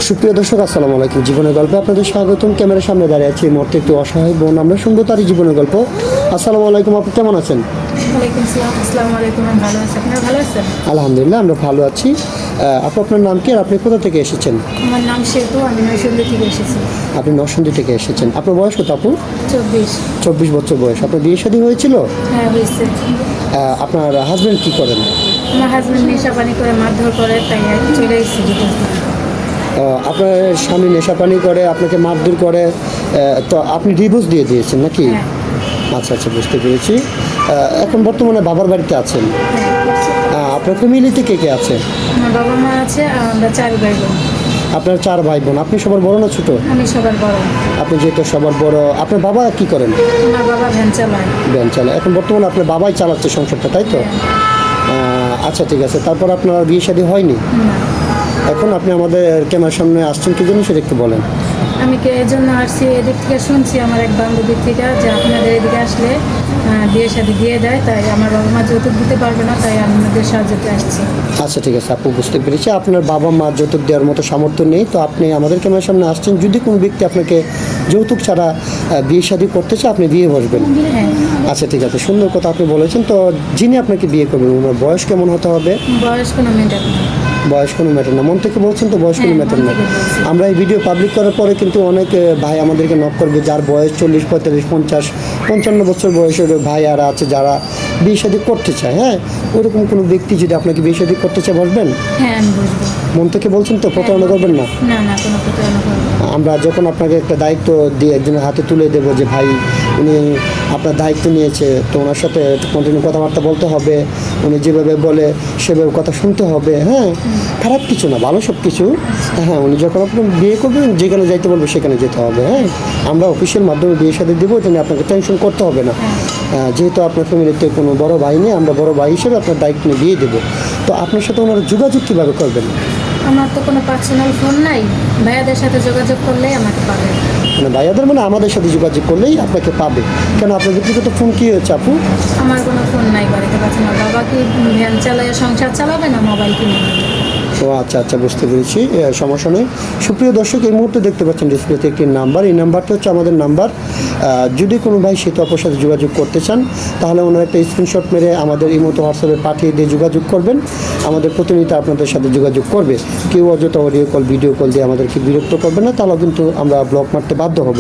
সুপ্রিয় দর্শক, আসসালামু আলাইকুম। জীবনের গল্পে আপনাদের স্বাগতম। ক্যামেরার সামনে দাঁড়িয়ে আছি এই মুহূর্তে একটু অসহায় বোন, আমরা শুনবো তারই জীবনের গল্প। আসসালামু আলাইকুম, আপনি কেমন আছেন? ওয়ালাইকুম আসসালাম। আসসালামু আলাইকুম। আমি ভালো আছি, আপনারা ভালো আছেন? আলহামদুলিল্লাহ, আমরা ভালো আছি। আপু, আপনার নাম কি আর আপনি কোথা থেকে এসেছেন? আমার নাম সেতু, আমি নৈশন্দি থেকে এসেছি। আপনি নরসিংদী থেকে এসেছেন। আপনার বয়স কত আপু? 24। 24 বছর বয়স। আপনার বিয়ে শাদী হয়েছিল? হ্যাঁ, হয়েছে। আপনার হাজব্যান্ড কি করেন? আমার হাজব্যান্ড নেশা পানি করে মারধর করে, তাই আর কি চলে এসেছি। আপনার স্বামী নেশাপানি করে, আপনাকে মারধর করে, তো আপনি ডিভোর্স দিয়ে দিয়েছেন নাকি? হ্যাঁ। আচ্ছা আচ্ছা, বুঝতে পেরেছি। এখন বর্তমানে বাবার বাড়িতে আছেন। হ্যাঁ। আপনার ফ্যামিলিতে কে কে আছে? আমার বাবা মা আছে, আর আমরা 4 ভাই বোন। আপনার 4 ভাই বোন। আপনি সবার বড় না ছোট? আমি সবার বড়। আপনি যেহেতু সবার বড়, আপনার বাবা কি করেন? আমার বাবা ভ্যান চালায়। ভ্যান চালায়। এখন বর্তমানে আপনার বাবাই চালাচ্ছে সংসারটা, তাই তো? আচ্ছা, ঠিক আছে। তারপর আপনার বিয়ে শাদী হয়নি? না, এখন আপনি আমাদের ক্যামেরার সামনে আসছেন কি জন্য সেটা একটু বলেন। আমি এই জন্য আসছি, এদিক থেকে শুনছি আমার এক বান্ধবীর থেকে যে আপনাদের এদিকে আসলে বিয়ে শাদী দিয়ে দেয়, তাই আমার বাবা মা যৌতুক দিতে পারবে না, তাই আপনাদের সাহায্যতে আসছি। আচ্ছা, ঠিক আছে আপু, বুঝতে পেরেছি। আপনার বাবা মা যৌতুক দেওয়ার মতো সামর্থ্য নেই, তো আপনি আমাদের ক্যামেরার সামনে আসছেন। যদি কোনো ব্যক্তি আপনাকে যৌতুক ছাড়া বিয়ে শাদী করতে চায়, আপনি বিয়ে বসবেন। হ্যাঁ। আচ্ছা, ঠিক আছে, সুন্দর কথা আপনি বলেছেন। তো যিনি আপনাকে বিয়ে করবেন, ওনার বয়স কেমন হতে হবে? বয়স কোনো ম্যাটার না। বয়স কোনো ম্যাটার না, মন থেকে বলছেন তো? বয়স কোনো হ্যাঁ, ম্যাটার মন না। থেকে বলছি। আমরা এই ভিডিও পাবলিক করার পরে কিন্তু অনেক ভাই আমাদেরকে নক করবে, যার বয়স 40, 45, 50, 55 বছর বয়সের ভাই আর আছে যারা বিয়ে শাদী করতে চায়। হ্যাঁ, ওরকম কোনো ব্যক্তি যদি আপনাকে বিয়ে শাদী করতে চায়, বসবেন? হ্যাঁ, আমি বুঝবো। মন থেকে বলছেন তো? প্রতারণা করবেন না? না না, কোনো প্রতারণা করবো না। আমরা যখন আপনাকে একটা দায়িত্ব দিয়ে একজনের হাতে তুলে দেবো যে ভাই উনি আপনার দায়িত্ব নিয়েছে, তো ওনার সাথে কন্টিনিউ কথাবার্তা বলতে হবে, উনি যেভাবে বলে সেভাবে কথা শুনতে হবে। হ্যাঁ, খারাপ কিছু না, ভালো সব কিছু। হ্যাঁ, উনি যখন আপনি বিয়ে করবেন, যেখানে যাইতে বলবে সেখানে যেতে হবে। হ্যাঁ, আমরা অফিসিয়াল মাধ্যমে বিয়ে সাথে দেবো, এটা নিয়ে আপনাকে টেনশন করতে হবে না। যেহেতু আপনার ফ্যামিলিতে কোনো বড় ভাই নেই, আমরা বড় ভাই হিসেবে আপনার দায়িত্ব নিয়ে বিয়ে দেবো। তো আপনার সাথে ওনারা যোগাযোগ কীভাবে করবেন? আমার তো কোনো পার্সোনাল ফোন নাই, ভাইয়াদের সাথে যোগাযোগ করলেই আমাকে পাবে। মানে ভাইয়াদের মানে আমাদের সাথে যোগাযোগ করলেই আপনাকে পাবে। কেন, আপনার ব্যক্তিগত ফোন কী হয়েছে আপু? আমার কোনো ফোন নাই বাড়িতে, পাচ্ছে না। বাবা কি ভ্যান চালায় সংসার চালাবে না, মোবাইল কিনে নেবে? ও আচ্ছা আচ্ছা, বুঝতে পেরেছি। সমস্যা নেই। সুপ্রিয় দর্শক, এই মুহূর্তে দেখতে পাচ্ছেন ডিসপ্লেতে একটি নাম্বার। এই নাম্বারটা হচ্ছে আমাদের নাম্বার। যদি কোনো ভাই সেতু আপুর সাথে যোগাযোগ করতে চান, তাহলে ওনার একটা স্ক্রিনশট মেরে আমাদের এই মতো হোয়াটসঅ্যাপে পাঠিয়ে দিয়ে যোগাযোগ করবেন। আমাদের প্রতিনিধি আপনাদের সাথে যোগাযোগ করবে। কেউ অযথা অডিও কল, ভিডিও কল দিয়ে আমাদেরকে বিরক্ত করবেন না, তাহলে কিন্তু আমরা ব্লক মারতে বাধ্য হব।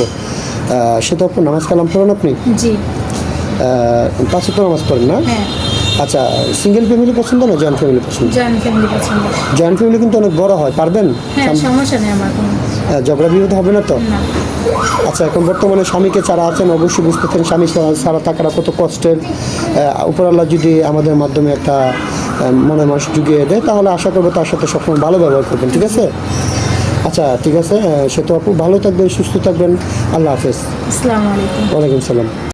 সেতু আপু, নামাজ কালাম পড়েন আপনি? জি। 5 ওয়াক্ত নামাজ পড়েন না? হ্যাঁ। আচ্ছা, সিঙ্গেল ফ্যামিলি পছন্দ না জয়েন্ট ফ্যামিলি পছন্দ? জয়েন্ট ফ্যামিলি পছন্দ। জয়েন্ট ফ্যামিলি কিন্তু অনেক বড় হয়, পারবেন? হ্যাঁ, সমস্যা নেই আমার কোনো। ঝগড়া বিরোধ হবে না তো? না। আচ্ছা, এখন বর্তমানে স্বামীকে ছাড়া আছেন, অবশ্যই বুঝতেছেন স্বামী ছাড়া থাকাটা কত কষ্টের। উপরআল্লাহ যদি আমাদের মাধ্যমে একটা মনে মানুষ জুগিয়ে দেয়, তাহলে আশা করবো তার সাথে সবসময় ভালো ব্যবহার করবেন। ঠিক আছে? আচ্ছা, ঠিক আছে। সেতু আপু, ভালো থাকবেন, সুস্থ থাকবেন। আল্লাহ হাফেজ। আসসালামু আলাইকুম। ওয়ালাইকুম সালাম।